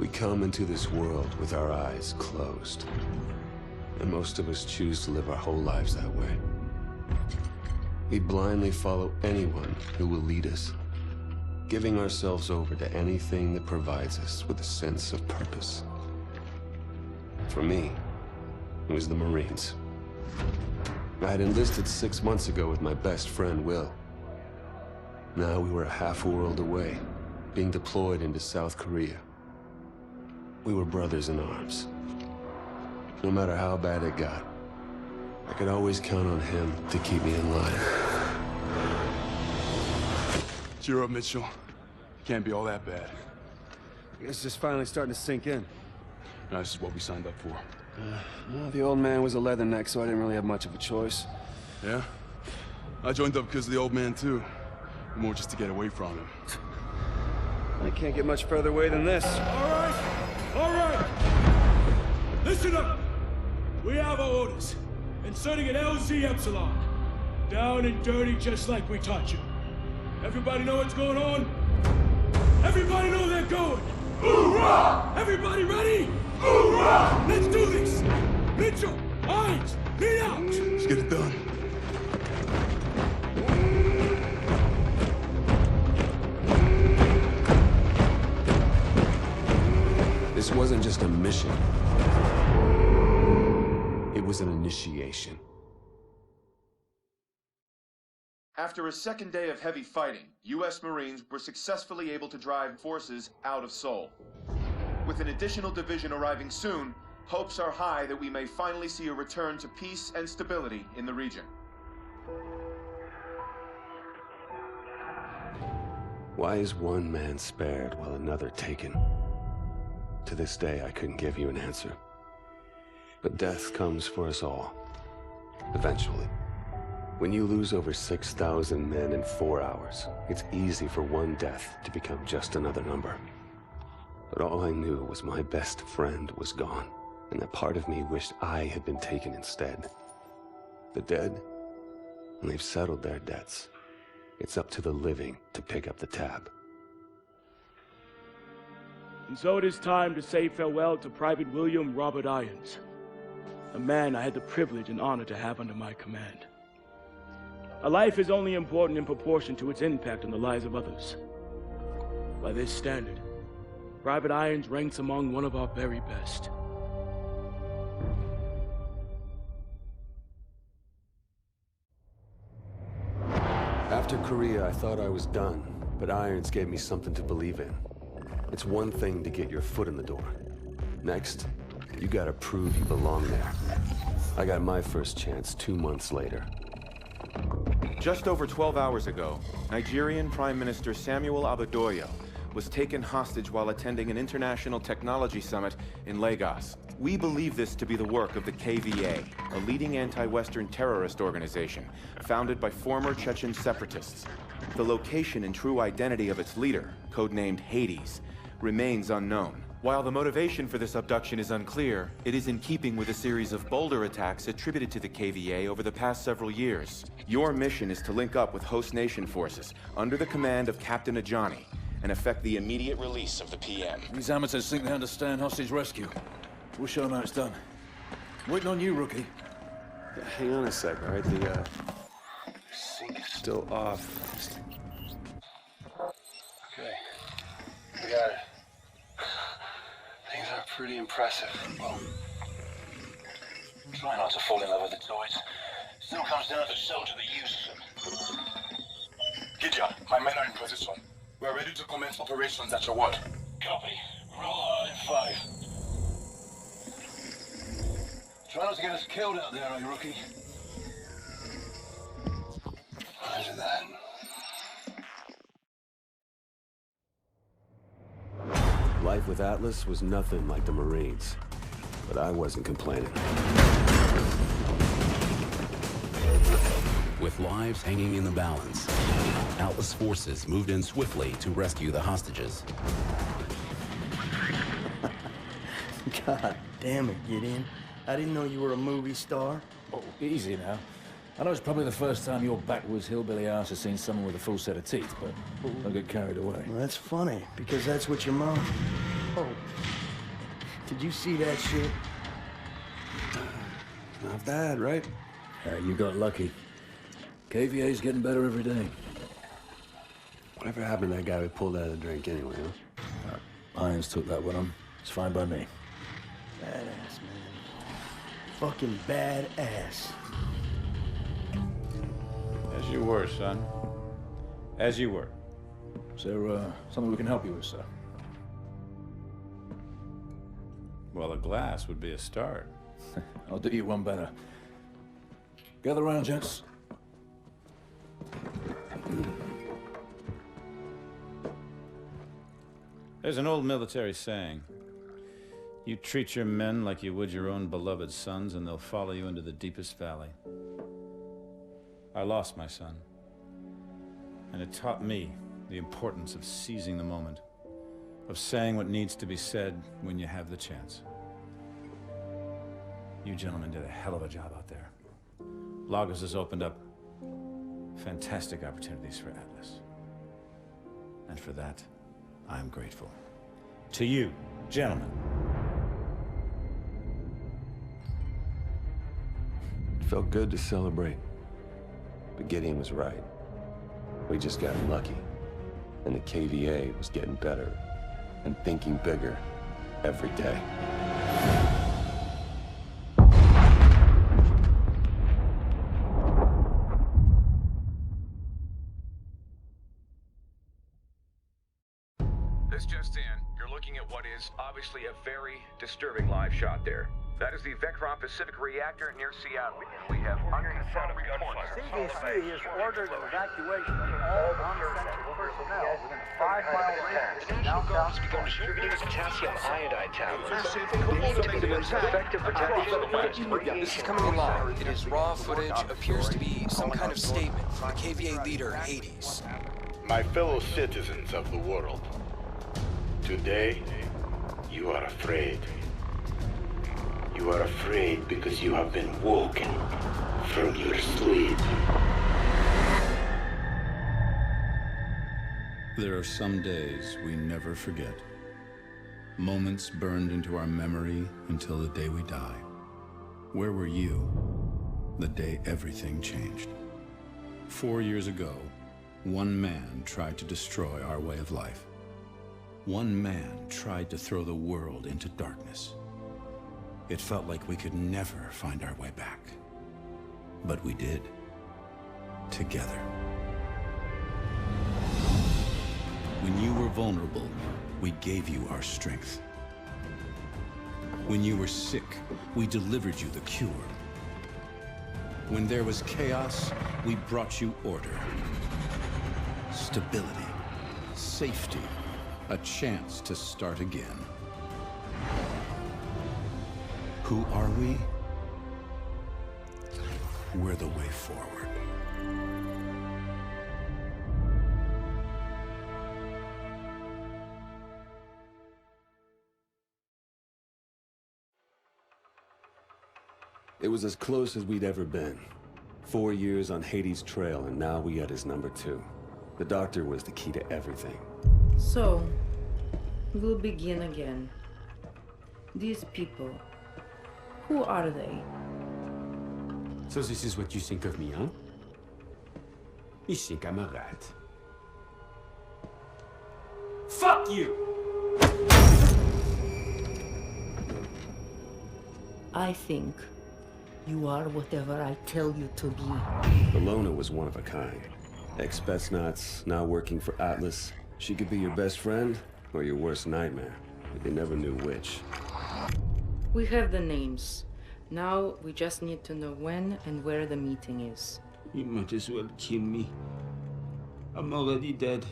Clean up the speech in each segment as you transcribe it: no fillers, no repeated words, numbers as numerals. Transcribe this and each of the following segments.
We come into this world with our eyes closed. And most of us choose to live our whole lives that way. We blindly follow anyone who will lead us, giving ourselves over to anything that provides us with a sense of purpose. For me, it was the Marines. I had enlisted 6 months ago with my best friend, Will. Now we were a half world away, being deployed into South Korea. We were brothers in arms. No matter how bad it got, I could always count on him to keep me in line. Cheer up, Mitchell. Can't be all that bad. It's just finally starting to sink in. No, this is what we signed up for. Well, the old man was a leatherneck, so I didn't really have much of a choice. Yeah? I joined up because of the old man, too. More just to get away from him. I can't get much further away than this. All right! Listen up! We have our orders. Inserting an LZ Epsilon. Down and dirty just like we taught you. Everybody know what's going on? Everybody know they're going! Hoorah! Everybody ready? Hoorah! Let's do this! Mitchell, Hines, lead out! Let's get it done. This wasn't just a mission. It was an initiation. After a second day of heavy fighting, U.S. Marines were successfully able to drive forces out of Seoul. With an additional division arriving soon, hopes are high that we may finally see a return to peace and stability in the region. Why is one man spared while another taken? To this day, I couldn't give you an answer. But death comes for us all. Eventually. When you lose over 6,000 men in 4 hours, it's easy for one death to become just another number. But all I knew was my best friend was gone, and that part of me wished I had been taken instead. The dead, when they've settled their debts, it's up to the living to pick up the tab. And so it is time to say farewell to Private William Robert Irons, a man I had the privilege and honor to have under my command. A life is only important in proportion to its impact on the lives of others. By this standard, Private Irons ranks among one of our very best. After Korea, I thought I was done, but Irons gave me something to believe in. It's one thing to get your foot in the door. Next, you gotta prove you belong there. I got my first chance 2 months later. Just over 12 hours ago, Nigerian Prime Minister Samuel Abadoyo was taken hostage while attending an international technology summit in Lagos. We believe this to be the work of the KVA, a leading anti-Western terrorist organization founded by former Chechen separatists. The location and true identity of its leader, codenamed Hades, remains unknown. While the motivation for this abduction is unclear, it is in keeping with a series of bolder attacks attributed to the KVA over the past several years. Your mission is to link up with host nation forces under the command of Captain Ajani and effect the immediate release of the PM. These amateurs think they understand hostage rescue. We'll show them how it's done. Waiting on you, rookie. Yeah, hang on a sec, all right? The sync is still off. Okay, we got it. Things are pretty impressive. Well, try not to fall in love with the toys. Still comes down to soldier that uses them. Gideon, my men are in position. We're ready to commence operations at your word. Copy. Roll hard in 5. Try not to get us killed out there, eh, rookie? Roger that. Life with Atlas was nothing like the Marines, but I wasn't complaining. With lives hanging in the balance, Atlas forces moved in swiftly to rescue the hostages. God damn it, Gideon. I didn't know you were a movie star. Oh, easy now. I know it's probably the first time your backwoods hillbilly ass has seen someone with a full set of teeth, but don't get carried away. Well, that's funny, because that's what your mom... Oh. Did you see that shit? Not bad, right? You got lucky. KVA's getting better every day. Whatever happened to that guy we pulled out of the drink anyway, huh? Irons took that one on. It's fine by me. Badass, man. Fucking badass. As you were, son. As you were. Is there something we can help you with, sir? Well, a glass would be a start. I'll do you one better. Gather around, gents. There's an old military saying. You treat your men like you would your own beloved sons, and they'll follow you into the deepest valley. I lost my son. And it taught me the importance of seizing the moment, of saying what needs to be said when you have the chance. You gentlemen did a hell of a job out there. Lagos has opened up fantastic opportunities for Atlas. And for that, I'm grateful. To you, gentlemen. It felt good to celebrate. But Gideon was right. We just got lucky. And the KVA was getting better and thinking bigger every day. This just in, you're looking at what is obviously a very disturbing live shot there. That is the Vectron Pacific reactor near Seattle. We have unconfirmed reports. CDC has ordered evacuation of all non-essential personnel within a 5-mile radius. The national guard has begun distributing potassium iodide tablets. Effective protection. This is coming in live. It is raw footage. Appears to be some kind of statement from the KVA leader, Hades. My fellow citizens of the world, today you are afraid. You are afraid because you have been woken from your sleep. There are some days we never forget. Moments burned into our memory until the day we die. Where were you the day everything changed? 4 years ago, one man tried to destroy our way of life. One man tried to throw the world into darkness. It felt like we could never find our way back. But we did. Together. When you were vulnerable, we gave you our strength. When you were sick, we delivered you the cure. When there was chaos, we brought you order. Stability, safety, a chance to start again. Who are we? We're the way forward. It was as close as we'd ever been. 4 years on Hades' trail, and now we had his number 2. The doctor was the key to everything. So, we'll begin again. These people, who are they? So this is what you think of me, huh? You think I'm a rat. Fuck you! I think you are whatever I tell you to be. Ilona was one of a kind. Ex-Spetsnaz, now working for Atlas. She could be your best friend or your worst nightmare, but they never knew which. We have the names. Now we just need to know when and where the meeting is. You might as well kill me. I'm already dead.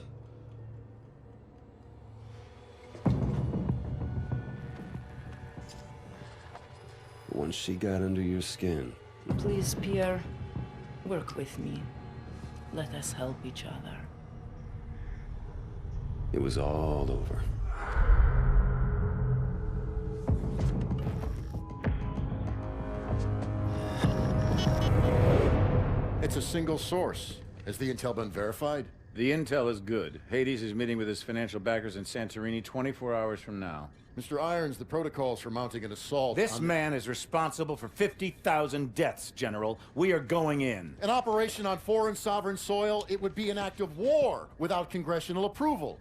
Once she got under your skin. Please, Pierre, work with me. Let us help each other. It was all over. It's a single source. Has the intel been verified? The intel is good. Hades is meeting with his financial backers in Santorini 24 hours from now. Mr. Irons, the protocols for mounting an assault... This man is responsible for 50,000 deaths, General. We are going in. An operation on foreign sovereign soil, it would be an act of war without congressional approval.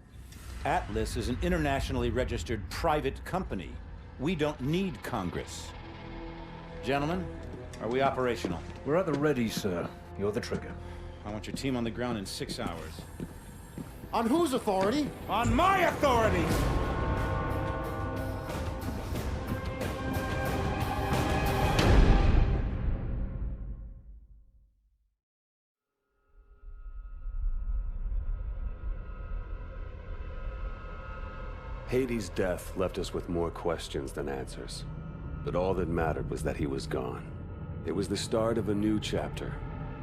Atlas is an internationally registered private company. We don't need Congress. Gentlemen, are we operational? We're at the ready, sir. You're the trigger. I want your team on the ground in 6 hours. On whose authority? On my authority! Hades' death left us with more questions than answers. But all that mattered was that he was gone. It was the start of a new chapter,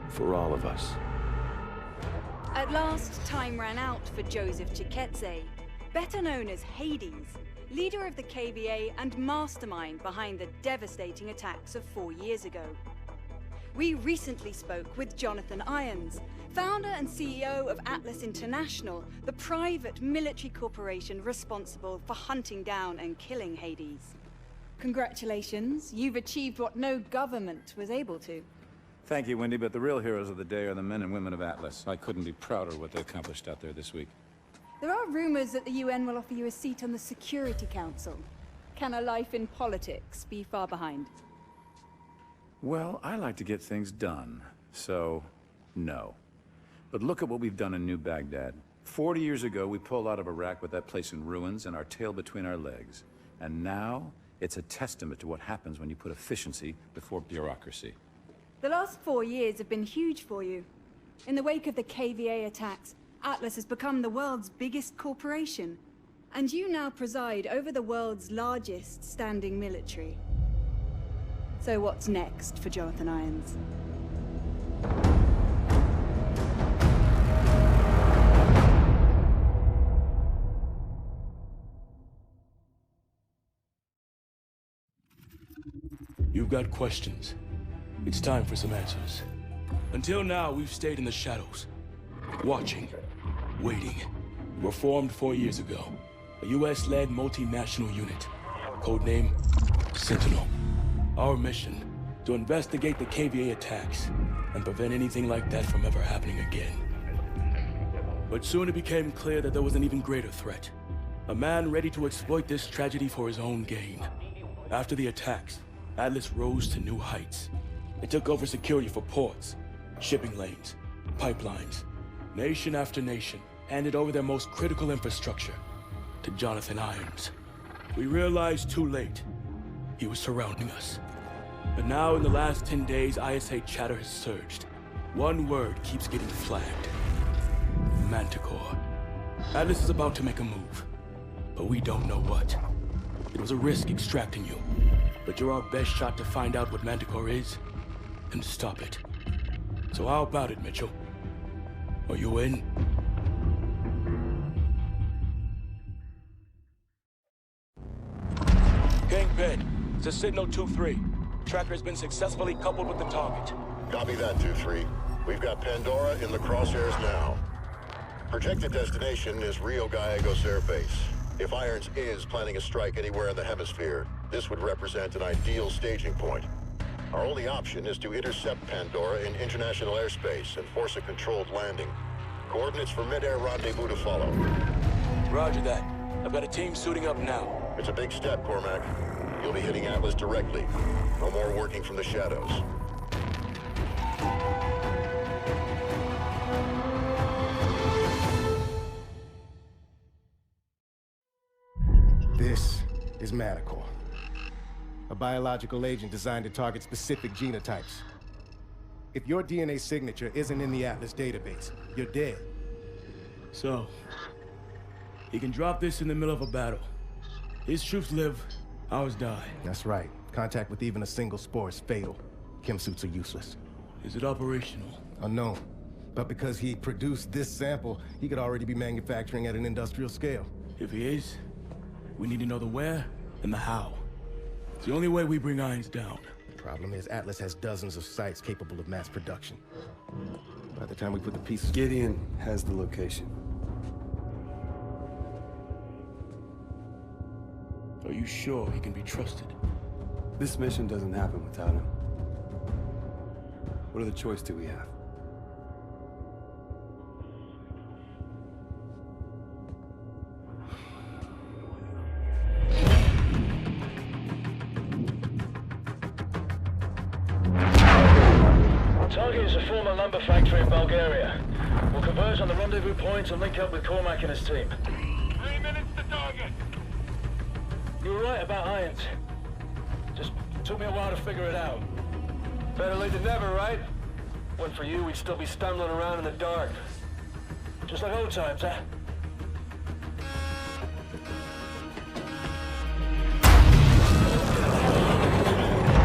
for all of us. At last, time ran out for Joseph Chiketse, better known as Hades, leader of the KVA and mastermind behind the devastating attacks of 4 years ago. We recently spoke with Jonathan Irons, founder and CEO of Atlas International, the private military corporation responsible for hunting down and killing Hades. Congratulations, you've achieved what no government was able to. Thank you, Wendy, but the real heroes of the day are the men and women of Atlas. I couldn't be prouder of what they accomplished out there this week. There are rumors that the UN will offer you a seat on the Security Council. Can a life in politics be far behind? Well, I like to get things done, so no. But look at what we've done in New Baghdad. 40 years ago, we pulled out of Iraq with that place in ruins and our tail between our legs. And now, it's a testament to what happens when you put efficiency before bureaucracy. The last 4 years have been huge for you. In the wake of the KVA attacks, Atlas has become the world's biggest corporation. And you now preside over the world's largest standing military. So what's next for Jonathan Irons? You've got questions. It's time for some answers. Until now, we've stayed in the shadows. Watching. Waiting. We were formed 4 years ago. A US-led multinational unit. Codename Sentinel. Our mission, to investigate the KVA attacks and prevent anything like that from ever happening again. But soon it became clear that there was an even greater threat. A man ready to exploit this tragedy for his own gain. After the attacks, Atlas rose to new heights. It took over security for ports, shipping lanes, pipelines. Nation after nation handed over their most critical infrastructure to Jonathan Irons. We realized too late he was surrounding us. But now in the last 10 days, ISA chatter has surged. One word keeps getting flagged. Manticore. Atlas is about to make a move, but we don't know what. It was a risk extracting you, but you're our best shot to find out what Manticore is and stop it. So how about it, Mitchell? Are you in? Kingpin, this is Signal 2-3. Tracker has been successfully coupled with the target. Copy that, 2-3. We've got Pandora in the crosshairs now. Projected destination is Rio Gallegos Air Base. If Irons is planning a strike anywhere in the hemisphere, this would represent an ideal staging point. Our only option is to intercept Pandora in international airspace and force a controlled landing. Coordinates for mid-air rendezvous to follow. Roger that. I've got a team suiting up now. It's a big step, Cormac. You'll be hitting Atlas directly. No more working from the shadows. This is Manticore, a biological agent designed to target specific genotypes. If your DNA signature isn't in the Atlas database, you're dead. So, he can drop this in the middle of a battle. His troops live, ours die. That's right. Contact with even a single spore is fatal. Chem suits are useless. Is it operational? Unknown. But because he produced this sample, he could already be manufacturing at an industrial scale. If he is, we need to know the where and the how. It's the only way we bring Irons down. Problem is, Atlas has dozens of sites capable of mass production. By the time we put the pieces... Gideon has the location. Are you sure he can be trusted? This mission doesn't happen without him. What other choice do we have? Target is a former lumber factory in Bulgaria. We'll converge on the rendezvous point and link up with Cormac and his team. 3 minutes to target. You were right about irons. Just took me a while to figure it out. Better late than never, right? Went for you, we'd still be stumbling around in the dark. Just like old times, huh?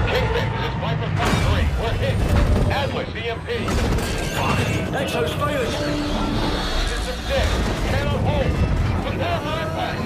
Kingpin, this is Viper 3. We're hit. Atlas, EMP. Exo's failed. System dead. Cannot hold. Prepare for impact.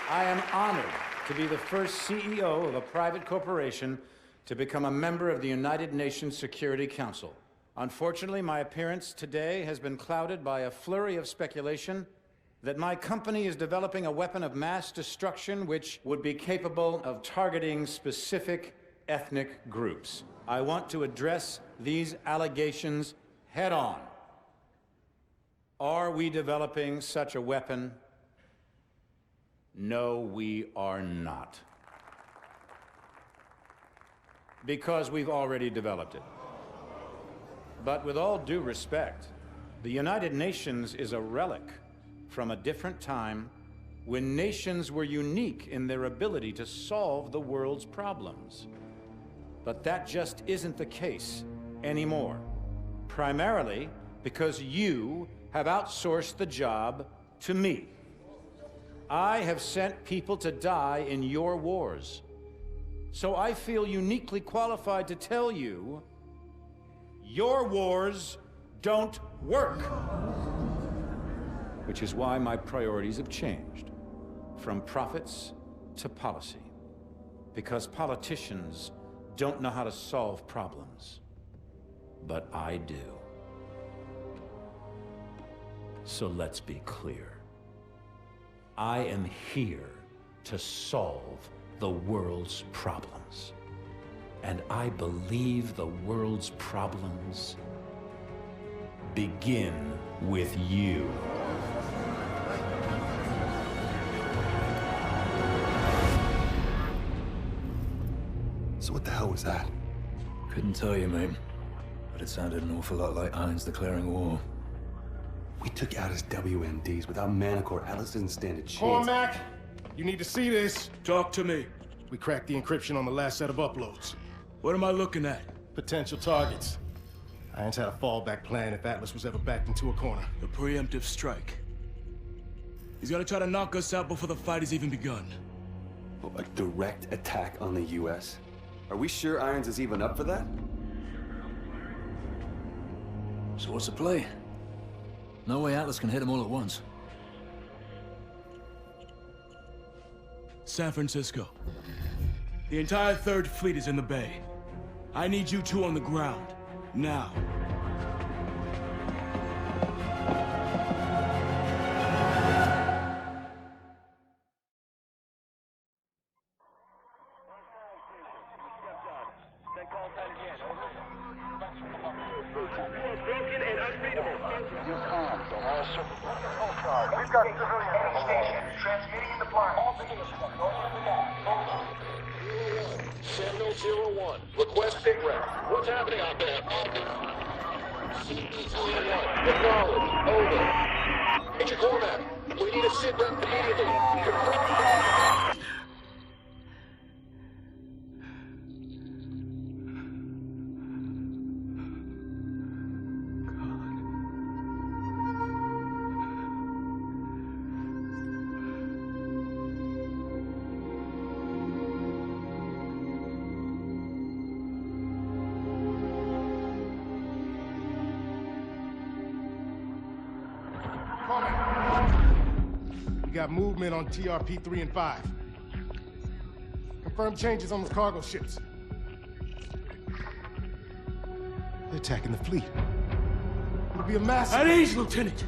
I am honored to be the first CEO of a private corporation to become a member of the United Nations Security Council. Unfortunately, my appearance today has been clouded by a flurry of speculation that my company is developing a weapon of mass destruction which would be capable of targeting specific ethnic groups. I want to address these allegations head on. Are we developing such a weapon? No, we are not. Because we've already developed it. But with all due respect, the United Nations is a relic from a different time when nations were unique in their ability to solve the world's problems. But that just isn't the case anymore. Primarily because you have outsourced the job to me. I have sent people to die in your wars. So I feel uniquely qualified to tell you, your wars don't work. Which is why my priorities have changed, from profits to policy. Because politicians don't know how to solve problems. But I do. So let's be clear. I am here to solve the world's problems. And I believe the world's problems begin with you. So what the hell was that? Couldn't tell you, mate. But it sounded an awful lot like Irons declaring war. We took out his WMDs. Without Manticore, Atlas doesn't stand a chance. Cormac, you need to see this. Talk to me. We cracked the encryption on the last set of uploads. What am I looking at? Potential targets. Irons had a fallback plan if Atlas was ever backed into a corner. The preemptive strike. He's gonna try to knock us out before the fight has even begun. Oh, a direct attack on the U.S.? Are we sure Irons is even up for that? So what's the play? No way Atlas can hit them all at once. San Francisco. The entire 3rd Fleet is in the bay. I need you two on the ground. Now. We've got civilian station transmitting in the blind. Sentinel 01, request sit rep. What's happening out there? Acknowledge. Over. Major Cormac, we need a sit rep immediately. Confirm. got movement on TRP 3 and 5. Confirmed changes on those cargo ships. They're attacking the fleet. It'll be a massive... At ease, Lieutenant!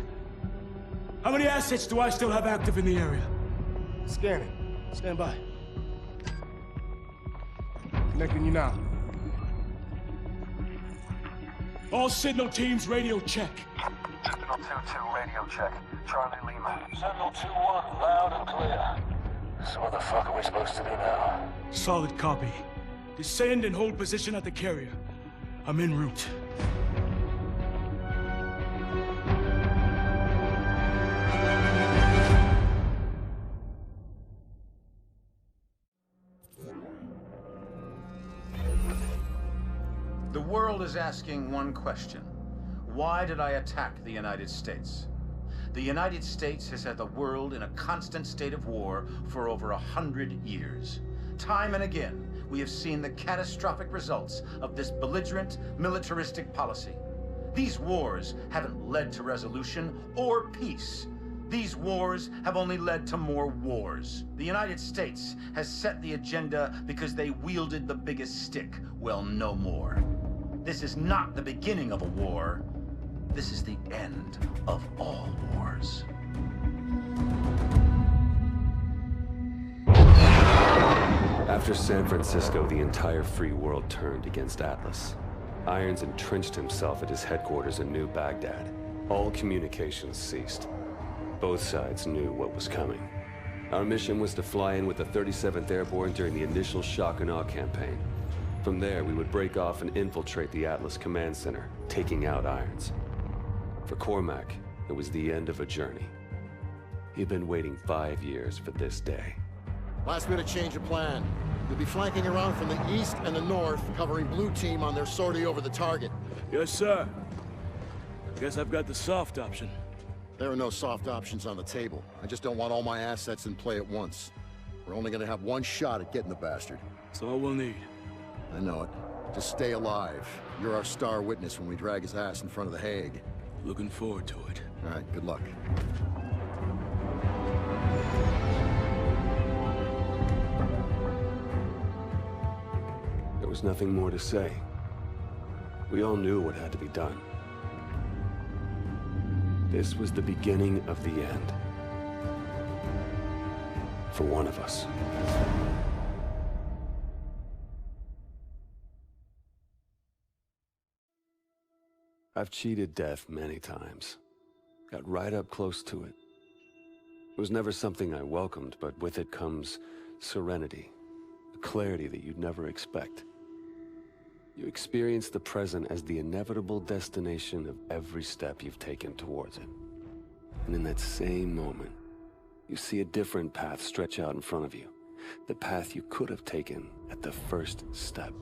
How many assets do I still have active in the area? Scanning. Stand by. Connecting you now. All signal teams, radio check. Signal 2-2, radio check. Charlie Lima. Signal 2-1, loud and clear. So what the fuck are we supposed to do now? Solid copy. Descend and hold position at the carrier. I'm en route. The world is asking one question. Why did I attack the United States? The United States has had the world in a constant state of war for over 100 years. Time and again, we have seen the catastrophic results of this belligerent, militaristic policy. These wars haven't led to resolution or peace. These wars have only led to more wars. The United States has set the agenda because they wielded the biggest stick. Well, no more. This is not the beginning of a war. This is the end of all wars. After San Francisco, the entire free world turned against Atlas. Irons entrenched himself at his headquarters in New Baghdad. All communications ceased. Both sides knew what was coming. Our mission was to fly in with the 37th Airborne during the initial shock and awe campaign. From there, we would break off and infiltrate the Atlas Command Center, taking out Irons. For Cormac, it was the end of a journey. He'd been waiting 5 years for this day. Last minute change of plan. You'll be flanking around from the east and the north, covering Blue Team on their sortie over the target. Yes, sir. Guess I've got the soft option. There are no soft options on the table. I just don't want all my assets in play at once. We're only gonna have one shot at getting the bastard. That's all we'll need. I know it. Just stay alive. You're our star witness when we drag his ass in front of the Hague. Looking forward to it. All right, good luck. There was nothing more to say. We all knew what had to be done. This was the beginning of the end. For one of us. I've cheated death many times. Got right up close to it. It was never something I welcomed, but with it comes serenity. A clarity that you'd never expect. You experience the present as the inevitable destination of every step you've taken towards it. And in that same moment, you see a different path stretch out in front of you. The path you could have taken at the first step.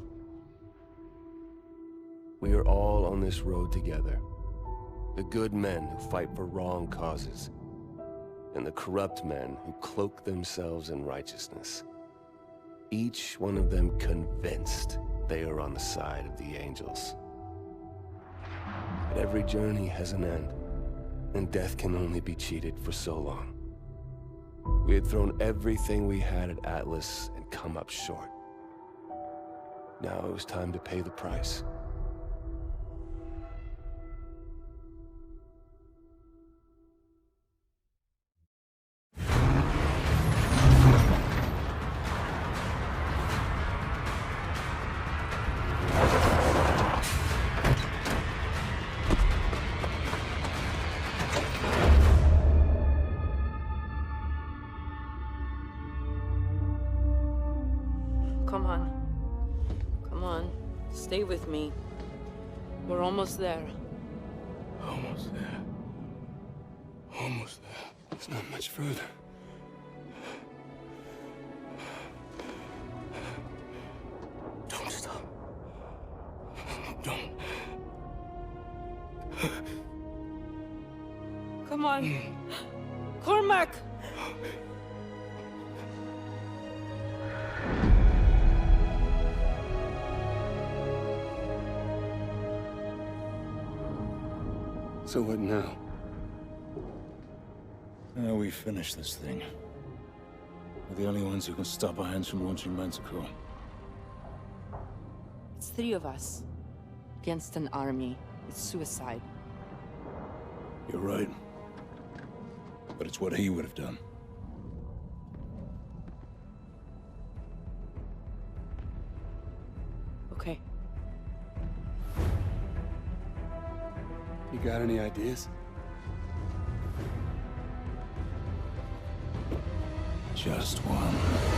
We are all on this road together. The good men who fight for wrong causes, and the corrupt men who cloak themselves in righteousness. Each one of them convinced they are on the side of the angels. But every journey has an end, and death can only be cheated for so long. We had thrown everything we had at Atlas and come up short. Now it was time to pay the price. Stay with me. We're almost there. Almost there. Almost there. It's not much further. Don't stop. Don't. Come on. Cormac! So what now? Now we finish this thing. We're the only ones who can stop Irons from launching Manticore. It's 3 of us. Against an army. It's suicide. You're right. But it's what he would have done. Okay. You got any ideas? Just one.